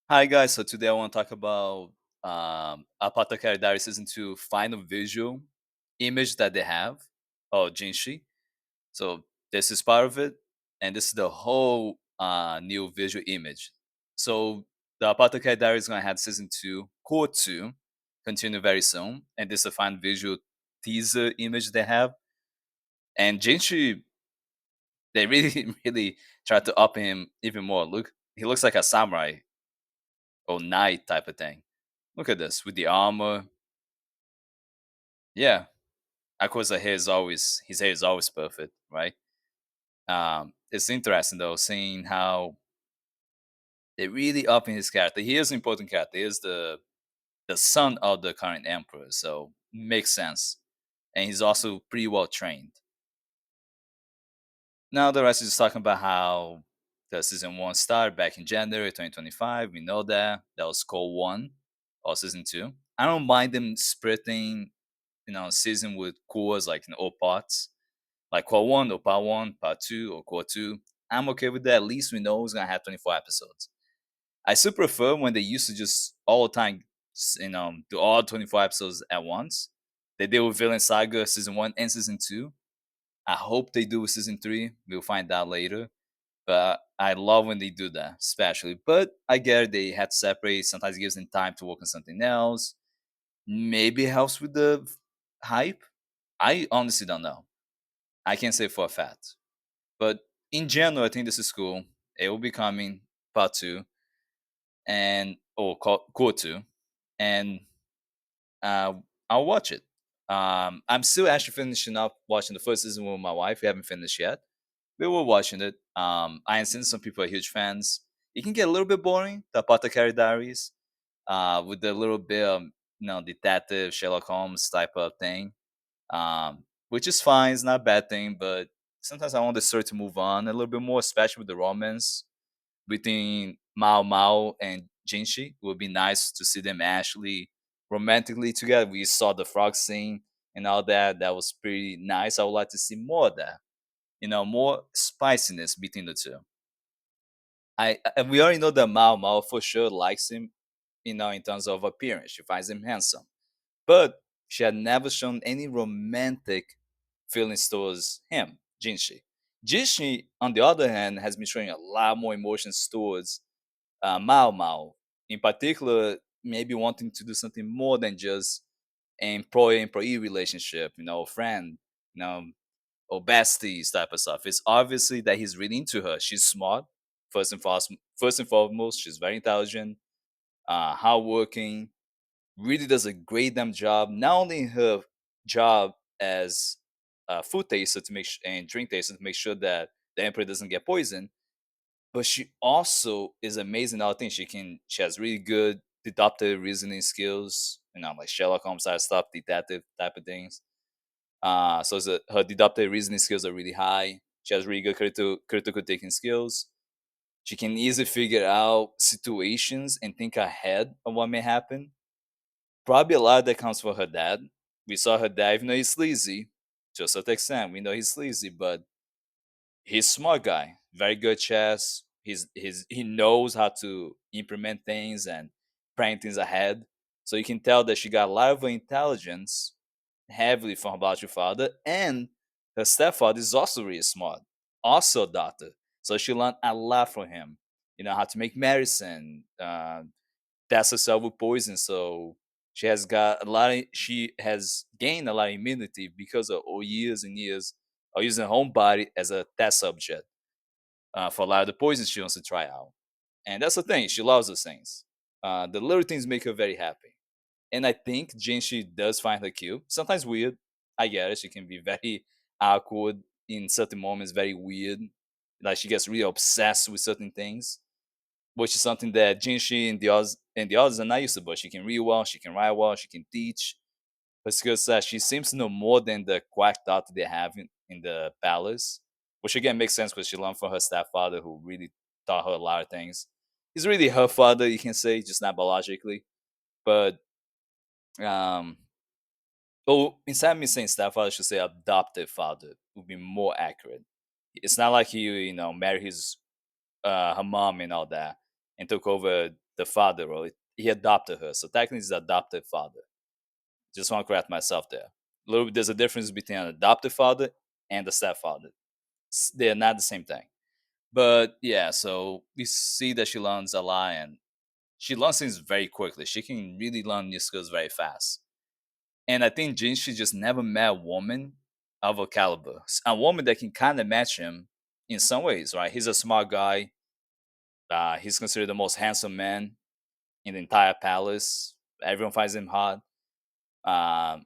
Hi guys, so today I want to talk about Apothecary Diaries Season 2 final visual image that they have of Jinshi. So this is part of it, and this is the whole new visual image. So the Apothecary Diaries is going to have Season 2, Cour 2, continue very soon, and this is the final visual teaser image they have. And Jinshi, they really, really tried to up him even more. Look, he looks like a samurai or knight type of thing. Look at this with the armor. Yeah, of course, his hair is always perfect, right? It's interesting though, seeing how they really up in his character. He is an important character. He is the son of the current emperor, so makes sense. And he's also pretty well trained. Now the rest is just talking about how the season one started back in January 2025. We know that was Cold One or season two. I don't mind them splitting, season with cores like in all parts. Like Core 1 or Part 1, Part 2 or Core 2. I'm okay with that. At least we know it's going to have 24 episodes. I still prefer when they used to just all the time, do all 24 episodes at once. They did with Villain Saga Season 1 and Season 2. I hope they do with Season 3. We'll find out later. But I love when they do that, especially. But I get it, they had to separate. Sometimes it gives them time to work on something else. Maybe it helps with the hype. I honestly don't know. I can't say for a fact. But in general, I think this is cool. It will be coming part two and core two, and uh, I'll watch it. I'm still actually finishing up watching the first season with my wife. We haven't finished yet. We were watching it. I understand some people are huge fans. It can get a little bit boring. The Apothecary Diaries, with the little bit of detective Sherlock Holmes type of thing, which is fine. It's not a bad thing, but sometimes I want the story to move on a little bit more, especially with the romance between Maomao and Jinshi. It would be nice to see them actually romantically together. We saw the frog scene and all that. That was pretty nice. I would like to see more of that. More spiciness between the two. And we already know that Mao for sure likes him, in terms of appearance. She finds him handsome. But she had never shown any romantic feelings towards him, Jinshi. Jinshi, on the other hand, has been showing a lot more emotions towards Maomao. In particular, maybe wanting to do something more than just an employee relationship, friend, you know, or besties type of stuff. It's obviously that he's really into her. She's smart, first and foremost. She's very intelligent, hardworking, really does a great damn job. Not only in her job as a food taster and drink taster to make sure that the emperor doesn't get poisoned, but she also is amazing at other things. She has really good deductive reasoning skills, like Sherlock Holmes type stuff, detective type of things. Her deductive reasoning skills are really high. She has really good critical thinking skills. She can easily figure out situations and think ahead of what may happen. Probably a lot of that comes from her dad. We saw her dad, even though he's sleazy, to a certain extent. We know he's sleazy, but he's a smart guy. Very good chess. He knows how to implement things and plan things ahead. So you can tell that she got a lot of intelligence heavily from her biological father, and her stepfather is also really smart, also a doctor. So she learned a lot from him. How to make medicine, test herself with poison. So she has gained a lot of immunity because of all years and years of using her own body as a test subject for a lot of the poisons she wants to try out. And that's the thing, she loves those things. The little things make her very happy. And I think Jinshi does find her cute. Sometimes weird. I get it. She can be very awkward in certain moments, very weird. Like she gets really obsessed with certain things, which is something that Jinshi and the others are not used to. But she can read well, she can write well, she can teach. Her skill set, she seems to know more than the quack doctor they have in the palace, which again makes sense because she learned from her stepfather, who really taught her a lot of things. He's really her father, you can say, just not biologically. But um, instead of me saying stepfather, I should say adopted father would be more accurate. It's not like he, married her mom and all that and took over the father role. He adopted her, so technically he's the adopted father. Just want to correct myself there. There's a difference between an adopted father and a stepfather. They're not the same thing. But yeah, so we see that she learns a lot, and she learns things very quickly. She can really learn new skills very fast. And I think Jinshi just never met a woman of a caliber, a woman that can kind of match him in some ways, right? He's a smart guy. He's considered the most handsome man in the entire palace. Everyone finds him hot. Um,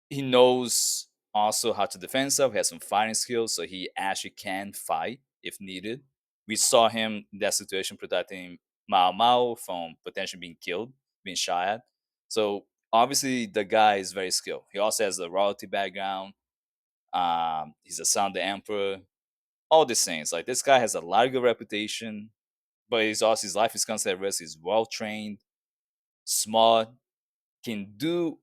he knows also how to defend himself. He has some fighting skills, so he actually can fight if needed. We saw him in that situation protecting Maomao from potentially being killed, being shot at. So obviously the guy is very skilled. He also has a royalty background. He's a son of the emperor. All these things. Like this guy has a lot of good reputation, but he's also his life is constantly at risk. He's well trained, smart, can do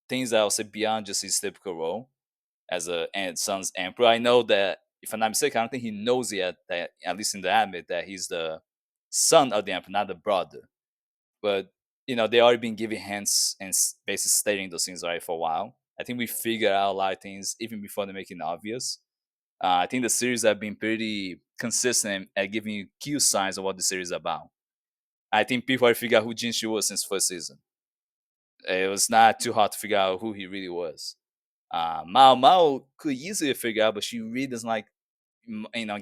things that I'll say beyond just his typical role as a and son's emperor. I know that if I'm not mistaken, I don't think he knows yet that at least in the anime that he's the son of the emperor, not the brother. But they already been giving hints and basically stating those things already for a while. I think we figured out a lot of things even before they make it obvious. I think the series have been pretty consistent at giving you key signs of what the series is about. I think people already figured out who Jinshi was since first season. It was not too hard to figure out who he really was. Mao could easily figure out, but she really doesn't like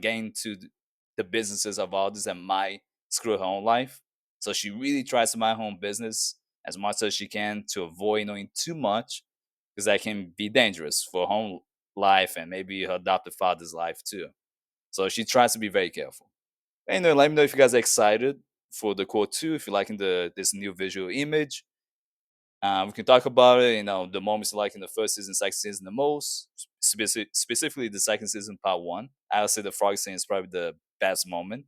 getting to the businesses of others that might screw her own life. So she really tries to mind her own business as much as she can to avoid knowing too much, because that can be dangerous for her own life and maybe her adopted father's life too. So she tries to be very careful. Anyway, let me know if you guys are excited for the Cour 2, if you're liking this new visual image. We can talk about it, the moments you like in the first season, second season the most, specifically the second season, part one. I would say the frog scene is probably the best moment.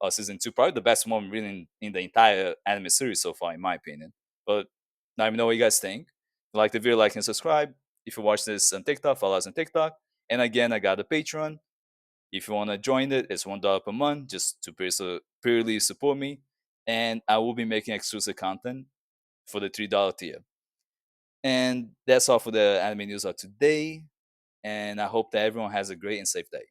Season two, probably the best moment really in the entire anime series so far, in my opinion. But let me know what you guys think. If you like the video, like and subscribe. If you watch this on TikTok, follow us on TikTok. And again, I got a Patreon. If you want to join it, it's $1 per month just to purely support me. And I will be making exclusive content for the $3 tier. And that's all for the anime news of today. And I hope that everyone has a great and safe day.